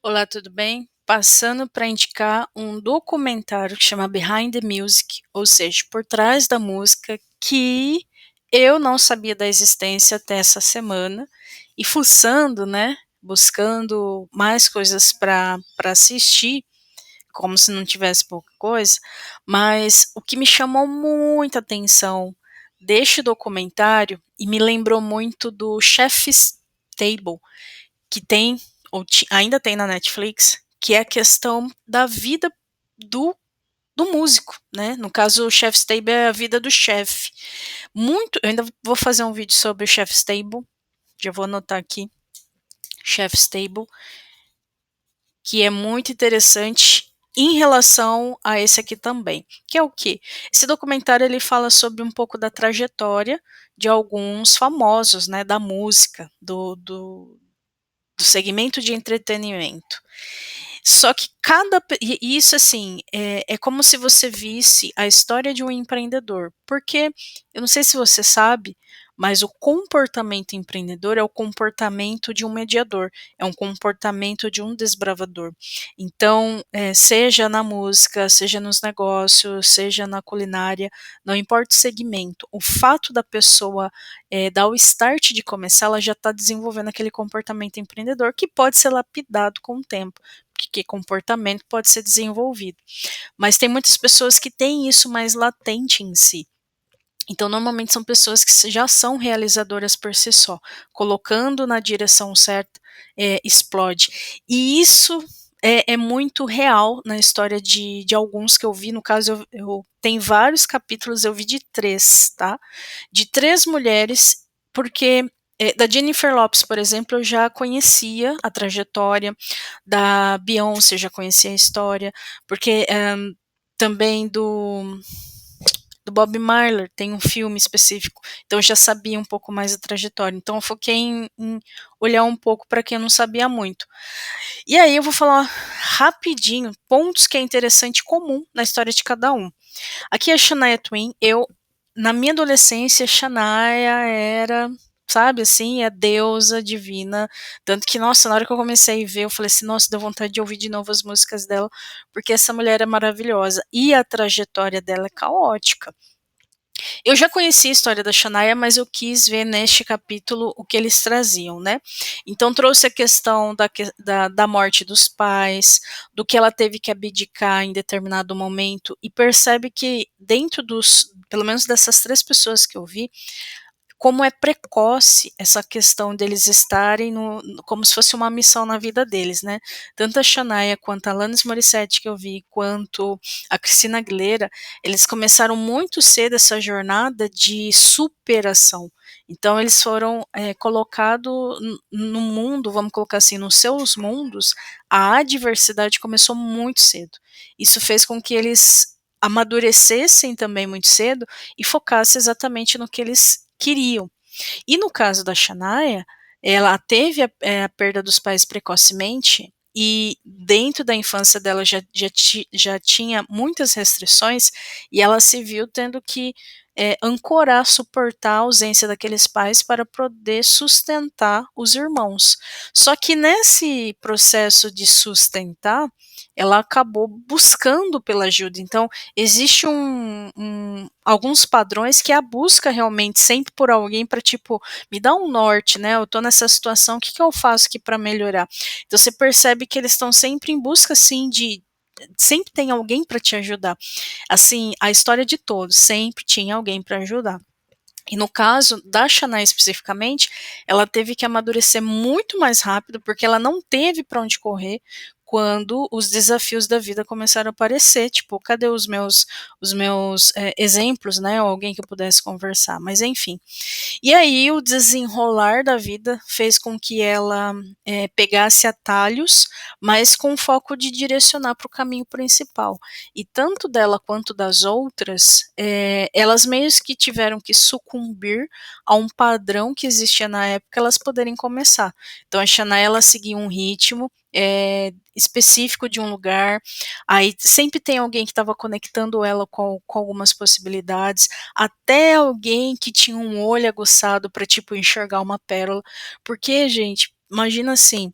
Olá, tudo bem? Passando para indicar um documentário que chama Behind the Music, ou seja, por trás da música, que eu não sabia da existência até essa semana, e fuçando, né, buscando mais coisas para assistir, como se não tivesse pouca coisa, mas o que me chamou muita atenção deste documentário, e me lembrou muito do Chef's Table, que tem, ainda tem na Netflix, que é a questão da vida do, do músico, né? No caso, o Chef's Table é a vida do chefe. Eu ainda vou fazer um vídeo sobre o Chef's Table, já vou anotar aqui, Chef's Table, que é muito interessante em relação a esse aqui também, que é o quê? Esse documentário ele fala sobre um pouco da trajetória de alguns famosos, né, da música, do segmento de entretenimento. Só que e isso assim, é como se você visse a história de um empreendedor, porque eu não sei se você sabe, mas o comportamento empreendedor é o comportamento de um mediador, é um comportamento de um desbravador. Então, seja na música, seja nos negócios, seja na culinária, não importa o segmento, o fato da pessoa dar o start de começar, ela já está desenvolvendo aquele comportamento empreendedor que pode ser lapidado com o tempo, porque comportamento pode ser desenvolvido. Mas tem muitas pessoas que têm isso mais latente em si. Então, normalmente são pessoas que já são realizadoras por si só. Colocando na direção certa, explode. E isso é muito real na história de alguns que eu vi. No caso, eu tem vários capítulos, eu vi de 3, tá? De 3 mulheres, porque da Jennifer Lopez, por exemplo, eu já conhecia a trajetória, da Beyoncé eu já conhecia a história, porque também do Bob Marley tem um filme específico, então eu já sabia um pouco mais da trajetória. Então eu foquei em olhar um pouco para quem eu não sabia muito. E aí eu vou falar rapidinho pontos que é interessante comum na história de cada um. Aqui é a Shania Twain. Na minha adolescência, Shania era, sabe, assim, a deusa divina. Tanto que, nossa, na hora que eu comecei a ver, eu falei assim, nossa, deu vontade de ouvir de novo as músicas dela, porque essa mulher é maravilhosa. E a trajetória dela é caótica. Eu já conheci a história da Shania, mas eu quis ver neste capítulo o que eles traziam, né? Então trouxe a questão da morte dos pais, do que ela teve que abdicar em determinado momento, e percebe que dentro pelo menos dessas 3 pessoas que eu vi, como é precoce essa questão deles estarem como se fosse uma missão na vida deles, né? Tanto a Shania quanto a Alanis Morissette que eu vi, quanto a Christina Aguilera, eles começaram muito cedo essa jornada de superação. Então eles foram colocados no mundo, vamos colocar assim, nos seus mundos, a adversidade começou muito cedo. Isso fez com que eles amadurecessem também muito cedo e focassem exatamente no que eles queriam. E no caso da Shania, ela teve a perda dos pais precocemente e dentro da infância dela já tinha muitas restrições e ela se viu tendo que ancorar, suportar a ausência daqueles pais para poder sustentar os irmãos. Só que nesse processo de sustentar, ela acabou buscando pela ajuda. Então, existe alguns padrões que é a busca realmente sempre por alguém para, tipo, me dar um norte, né? Eu tô nessa situação, o que que eu faço aqui para melhorar? Então, você percebe que eles estão sempre em busca, assim, sempre tem alguém para te ajudar. Assim, a história de todos, sempre tinha alguém para ajudar. E no caso da Shania especificamente, ela teve que amadurecer muito mais rápido, porque ela não teve para onde correr quando os desafios da vida começaram a aparecer, tipo, cadê os meus exemplos, né, ou alguém que eu pudesse conversar, mas enfim. E aí o desenrolar da vida fez com que ela pegasse atalhos, mas com foco de direcionar para o caminho principal. E tanto dela quanto das outras, elas meio que tiveram que sucumbir a um padrão que existia na época, elas poderem começar. Então a Shania, ela seguia um ritmo específico de um lugar, aí sempre tem alguém que estava conectando ela com algumas possibilidades, até alguém que tinha um olho aguçado para tipo enxergar uma pérola, porque gente, imagina assim,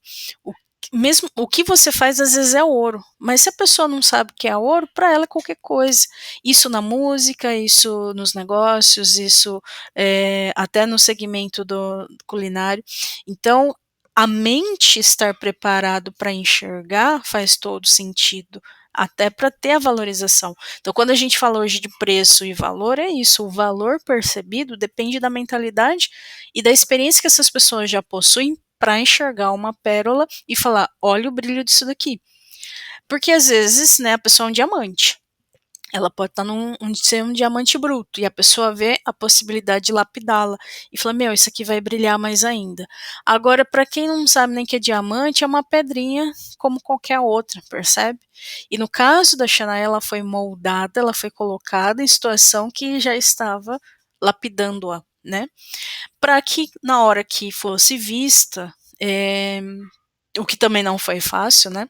mesmo o que você faz às vezes é ouro, mas se a pessoa não sabe o que é ouro, para ela é qualquer coisa. Isso na música, isso nos negócios, isso até no segmento do culinário. Então, a mente estar preparado para enxergar faz todo sentido, até para ter a valorização. Então, quando a gente fala hoje de preço e valor, é isso. O valor percebido depende da mentalidade e da experiência que essas pessoas já possuem para enxergar uma pérola e falar: olha o brilho disso daqui. Porque às vezes, né, a pessoa é um diamante. Ela pode estar ser um diamante bruto e a pessoa vê a possibilidade de lapidá-la e fala: meu, isso aqui vai brilhar mais ainda. Agora, para quem não sabe nem que é diamante, é uma pedrinha como qualquer outra, percebe? E no caso da Shania, ela foi moldada, ela foi colocada em situação que já estava lapidando-a, né? Para que na hora que fosse vista, o que também não foi fácil, né?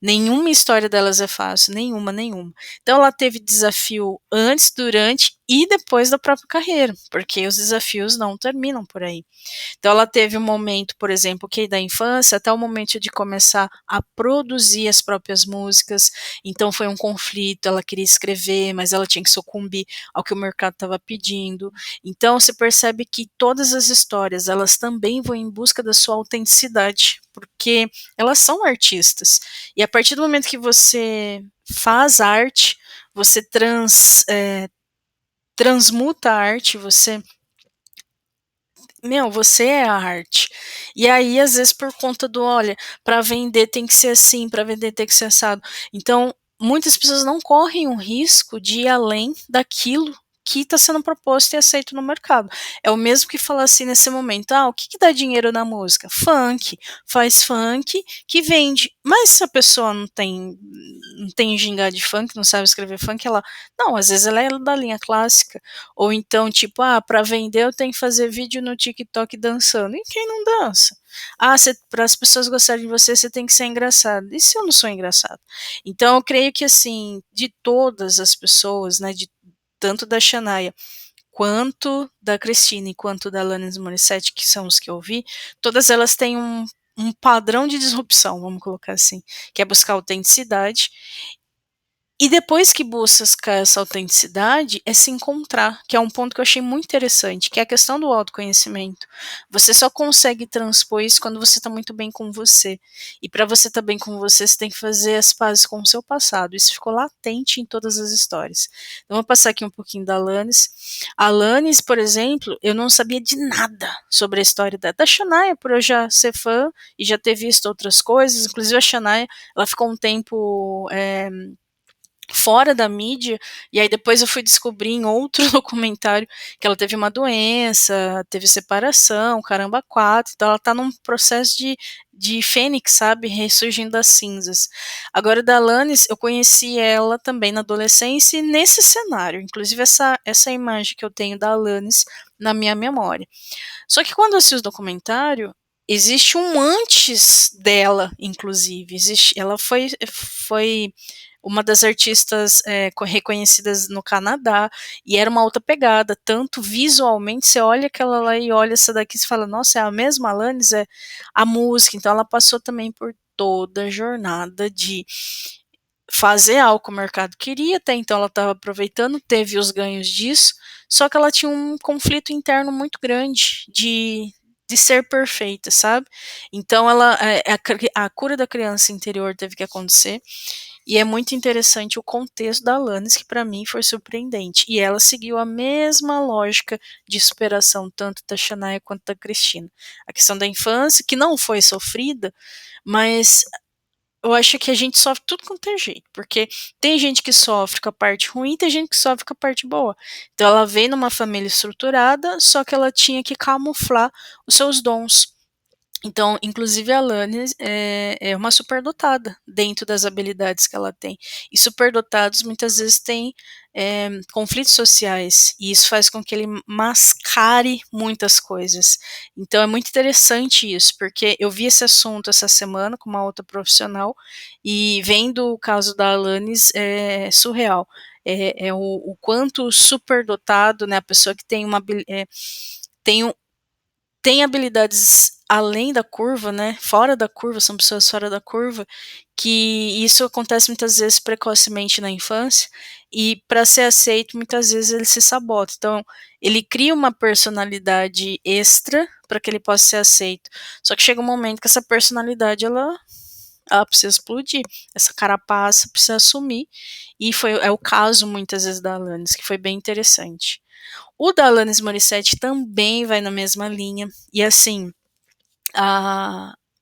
Nenhuma história delas é fácil, nenhuma, nenhuma. Então ela teve desafio antes, durante e depois da própria carreira, porque os desafios não terminam por aí. Então ela teve um momento, por exemplo, que da infância até o momento de começar a produzir as próprias músicas. Então foi um conflito, ela queria escrever, mas ela tinha que sucumbir ao que o mercado estava pedindo. Então você percebe que todas as histórias, elas também vão em busca da sua autenticidade, porque elas são artistas. E a partir do momento que você faz arte, você transmuta a arte, você é a arte. E aí, às vezes, por conta do, olha, para vender tem que ser assim, para vender tem que ser assado. Então, muitas pessoas não correm o risco de ir além daquilo que está sendo proposto e aceito no mercado. É o mesmo que falar assim nesse momento: o que dá dinheiro na música? Funk. Faz funk que vende. Mas se a pessoa não tem gingado de funk, não sabe escrever funk, não, às vezes ela é da linha clássica. Ou então, tipo, para vender eu tenho que fazer vídeo no TikTok dançando. E quem não dança? Para as pessoas gostarem de você tem que ser engraçado. E se eu não sou engraçado? Então, eu creio que, assim, de todas as pessoas, né, tanto da Shania quanto da Christine, quanto da Alanis Morissette, que são os que eu vi, todas elas têm um padrão de disrupção, vamos colocar assim, que é buscar autenticidade e depois que busca essa autenticidade, é se encontrar, que é um ponto que eu achei muito interessante, que é a questão do autoconhecimento. Você só consegue transpor isso quando você está muito bem com você. E para você estar bem com você, você tem que fazer as pazes com o seu passado. Isso ficou latente em todas as histórias. Então, vou passar aqui um pouquinho da Alanis. A Alanis, por exemplo, eu não sabia de nada sobre a história da Shania, por eu já ser fã e já ter visto outras coisas. Inclusive, a Shania, ela ficou um tempo fora da mídia, e aí depois eu fui descobrir em outro documentário que ela teve uma doença, teve separação, caramba, quatro, então ela tá num processo de fênix, sabe, ressurgindo das cinzas. Agora, da Alanis, eu conheci ela também na adolescência e nesse cenário, inclusive essa imagem que eu tenho da Alanis na minha memória. Só que quando eu assisti o documentário, existe um antes dela, inclusive, ela foi uma das artistas reconhecidas no Canadá, e era uma outra pegada, tanto visualmente, você olha aquela lá e olha essa daqui e fala: nossa, é a mesma Alanis? É a música. Então ela passou também por toda a jornada de fazer algo que o mercado queria, até então ela estava aproveitando, teve os ganhos disso, só que ela tinha um conflito interno muito grande de ser perfeita, sabe? Então a cura da criança interior teve que acontecer, e é muito interessante o contexto da Alanis, que para mim foi surpreendente. E ela seguiu a mesma lógica de superação, tanto da Shania quanto da Cristina. A questão da infância, que não foi sofrida, mas eu acho que a gente sofre tudo quanto é jeito, porque tem gente que sofre com a parte ruim, tem gente que sofre com a parte boa. Então ela veio numa família estruturada, só que ela tinha que camuflar os seus dons. Então, inclusive a Alanis é uma superdotada dentro das habilidades que ela tem. E superdotados muitas vezes têm conflitos sociais, e isso faz com que ele mascare muitas coisas. Então é muito interessante isso, porque eu vi esse assunto essa semana com uma outra profissional, e vendo o caso da Alanis é surreal. O quanto superdotado, né, a pessoa que tem tem tem habilidades além da curva, né, fora da curva, são pessoas fora da curva, que isso acontece muitas vezes precocemente na infância, e para ser aceito muitas vezes ele se sabota. Então, ele cria uma personalidade extra para que ele possa ser aceito. Só que chega um momento que essa personalidade ela precisa explodir, essa carapaça precisa sumir, e é o caso muitas vezes da Alanis, que foi bem interessante. O da Alanis Morissette também vai na mesma linha, e assim,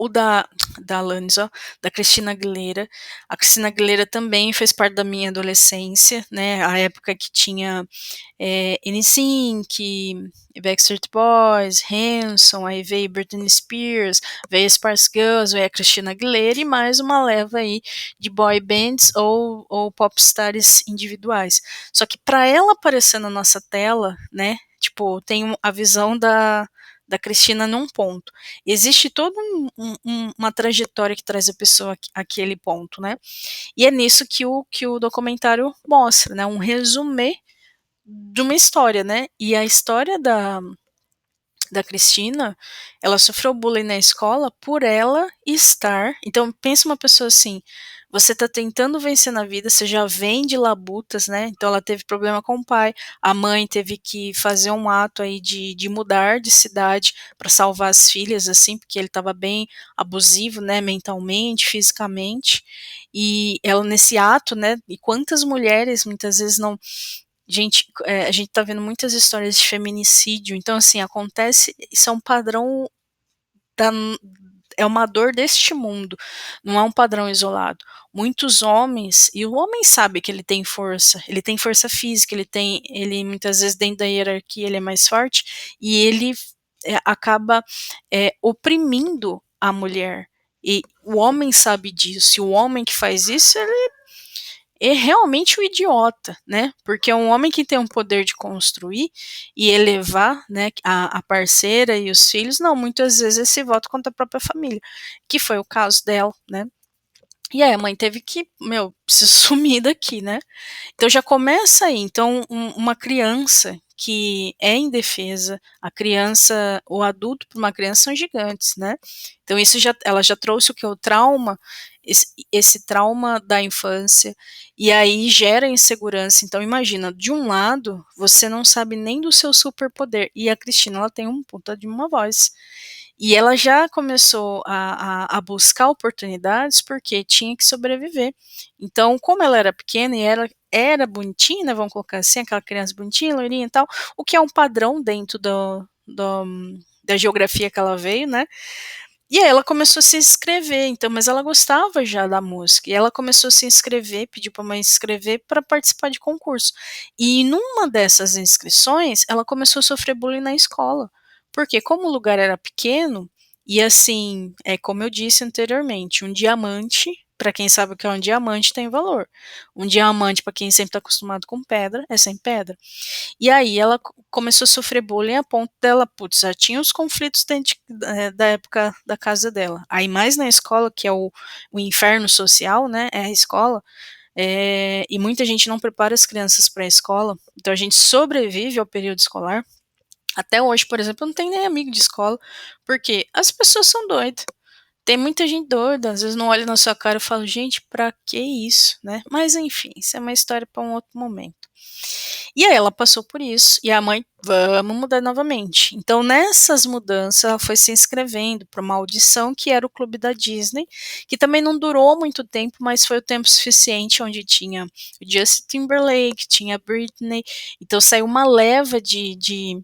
o da Alanis, ó, da Christina Aguilera. A Christina Aguilera também fez parte da minha adolescência, né? A época que tinha NSYNC, Backstreet Boys, Hanson, aí veio Britney Spears, veio Spice Girls, veio a Christina Aguilera e mais uma leva aí de boy bands ou popstars individuais. Só que para ela aparecer na nossa tela, né? Tipo, tem a visão da Cristina num ponto. Existe toda uma trajetória que traz a pessoa àquele ponto, né? E é nisso que o documentário mostra, né? Um resumê de uma história, né? E a história da Cristina, ela sofreu bullying na escola por ela estar. Então, pensa uma pessoa assim: você tá tentando vencer na vida, você já vem de labutas, né? Então, ela teve problema com o pai, a mãe teve que fazer um ato aí de mudar de cidade para salvar as filhas, assim, porque ele estava bem abusivo, né? Mentalmente, fisicamente. E ela, nesse ato, né? E quantas mulheres muitas vezes não. Gente, a gente tá vendo muitas histórias de feminicídio, então assim, acontece, isso é um padrão da, é uma dor deste mundo, não é um padrão isolado. Muitos homens, e o homem sabe que ele tem força física, ele muitas vezes dentro da hierarquia ele é mais forte, e ele acaba oprimindo a mulher. E o homem sabe disso, e o homem que faz isso, ele é realmente um idiota, né? Porque é um homem que tem um poder de construir e elevar, né, a parceira e os filhos, não, muitas vezes esse voto contra a própria família, que foi o caso dela, né? E aí a mãe teve que, meu, se sumir daqui, né? Então já começa aí. Então, uma criança que é indefesa, a criança, o adulto para uma criança são gigantes, né? Então isso ela já trouxe o que é o trauma, esse trauma da infância, e aí gera insegurança. Então imagina, de um lado, você não sabe nem do seu superpoder, e a Cristina, ela tem um puta de uma voz. E ela já começou a buscar oportunidades porque tinha que sobreviver. Então, como ela era pequena e ela era bonitinha, né, vamos colocar assim, aquela criança bonitinha, loirinha e tal, o que é um padrão dentro da geografia que ela veio, né? E aí ela começou a se inscrever, então, mas ela gostava já da música, e ela começou a se inscrever, pediu para a mãe se inscrever para participar de concurso. E numa dessas inscrições, ela começou a sofrer bullying na escola, porque como o lugar era pequeno, e assim, como eu disse anteriormente, um diamante, para quem sabe o que é um diamante, tem valor. Um diamante, para quem sempre está acostumado com pedra, é sem pedra. E aí ela começou a sofrer bullying a ponto dela, putz, já tinha os conflitos dentro da época da casa dela. Aí mais na escola, que é o inferno social, né, é a escola, e muita gente não prepara as crianças para a escola, então a gente sobrevive ao período escolar. Até hoje, por exemplo, eu não tenho nem amigo de escola, porque as pessoas são doidas. Tem muita gente doida, às vezes não olha na sua cara e fala, gente, pra que isso, né? Mas enfim, isso é uma história para um outro momento. E aí ela passou por isso, e a mãe, vamos mudar novamente. Então, nessas mudanças, ela foi se inscrevendo para uma audição que era o Clube da Disney, que também não durou muito tempo, mas foi o tempo suficiente, onde tinha o Justin Timberlake, tinha a Britney, então saiu uma leva de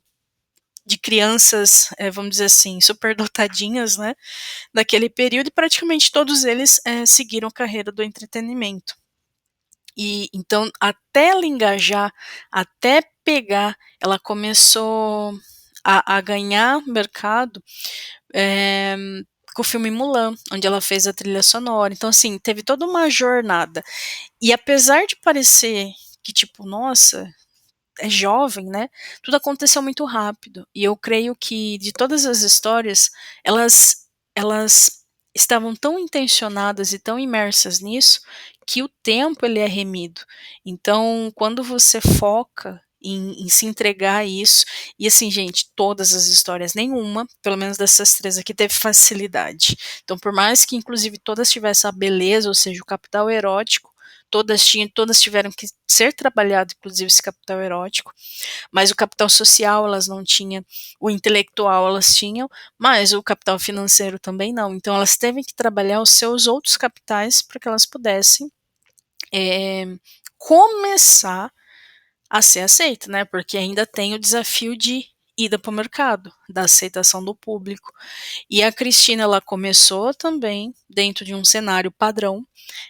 crianças, vamos dizer assim, superdotadinhas, né, daquele período, e praticamente todos eles seguiram a carreira do entretenimento. E então, até ela engajar, até pegar, ela começou a ganhar mercado é, com o filme Mulan, onde ela fez a trilha sonora. Então, assim, teve toda uma jornada. E apesar de parecer que, tipo, nossa, é jovem, né? Tudo aconteceu muito rápido. E eu creio que de todas as histórias, elas estavam tão intencionadas e tão imersas nisso que o tempo ele é remido. Então, quando você foca em se entregar a isso. E assim, gente, todas as histórias, nenhuma, pelo menos dessas 3 aqui, teve facilidade. Então, por mais que inclusive todas tivessem a beleza, ou seja, o capital erótico, todas tiveram que ser trabalhado, inclusive esse capital erótico, mas o capital social elas não tinham, o intelectual elas tinham, mas o capital financeiro também não. Então elas teve que trabalhar os seus outros capitais para que elas pudessem começar a ser aceita, né? Porque ainda tem o desafio de ida para o mercado, da aceitação do público. E a Cristina, ela começou também dentro de um cenário padrão.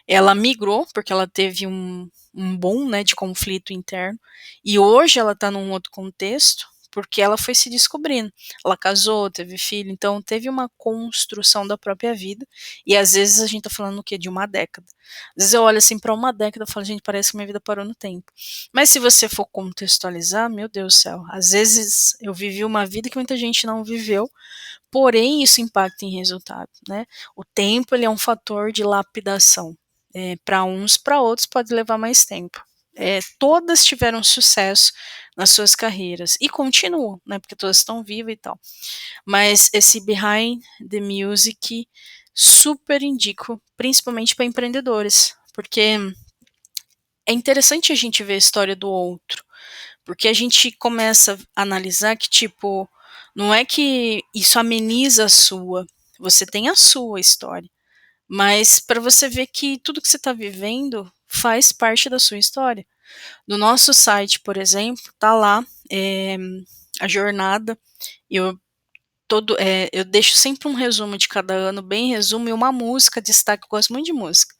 Ela migrou, porque ela teve um boom, né, de conflito interno. E hoje ela está num outro contexto, porque ela foi se descobrindo. Ela casou, teve filho, então teve uma construção da própria vida. E às vezes a gente tá falando o quê? De uma década. Às vezes eu olho assim para uma década e falo, gente, parece que minha vida parou no tempo. Mas se você for contextualizar, meu Deus do céu, às vezes eu vivi uma vida que muita gente não viveu, porém isso impacta em resultado, né? O tempo ele é um fator de lapidação. Para uns, para outros pode levar mais tempo. Todas tiveram sucesso nas suas carreiras e continuam, né? Porque todas estão vivas e tal. Mas esse Behind the Music super indico, principalmente para empreendedores, porque é interessante a gente ver a história do outro, porque a gente começa a analisar que, tipo, não é que isso ameniza a sua, você tem a sua história, mas para você ver que tudo que você está vivendo faz parte da sua história. No nosso site, por exemplo, tá lá a jornada. Eu eu deixo sempre um resumo de cada ano, bem resumo, e uma música destaque. Eu gosto muito de música.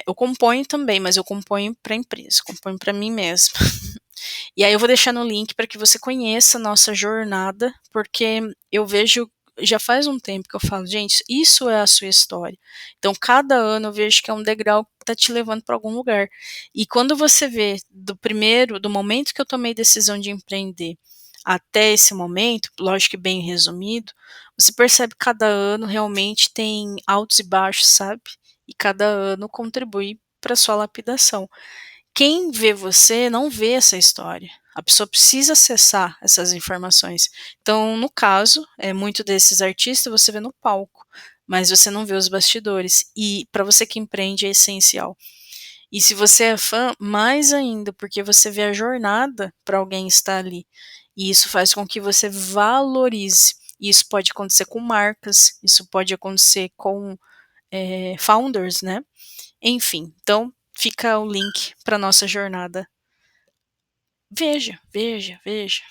Eu componho também, mas eu componho para a empresa, componho para mim mesma. E aí eu vou deixar no link para que você conheça a nossa jornada, porque eu vejo, já faz um tempo que eu falo, gente, isso é a sua história. Então, cada ano eu vejo que é um degrau que está te levando para algum lugar. E quando você vê do momento que eu tomei decisão de empreender até esse momento, lógico que bem resumido, você percebe que cada ano realmente tem altos e baixos, sabe? E cada ano contribui para sua lapidação. Quem vê você não vê essa história. A pessoa precisa acessar essas informações. Então, no caso, muito desses artistas você vê no palco, mas você não vê os bastidores. E para você que empreende é essencial. E se você é fã, mais ainda, porque você vê a jornada para alguém estar ali. E isso faz com que você valorize. E isso pode acontecer com marcas, isso pode acontecer com founders, né? Enfim, então fica o link para nossa jornada. Veja, veja, veja.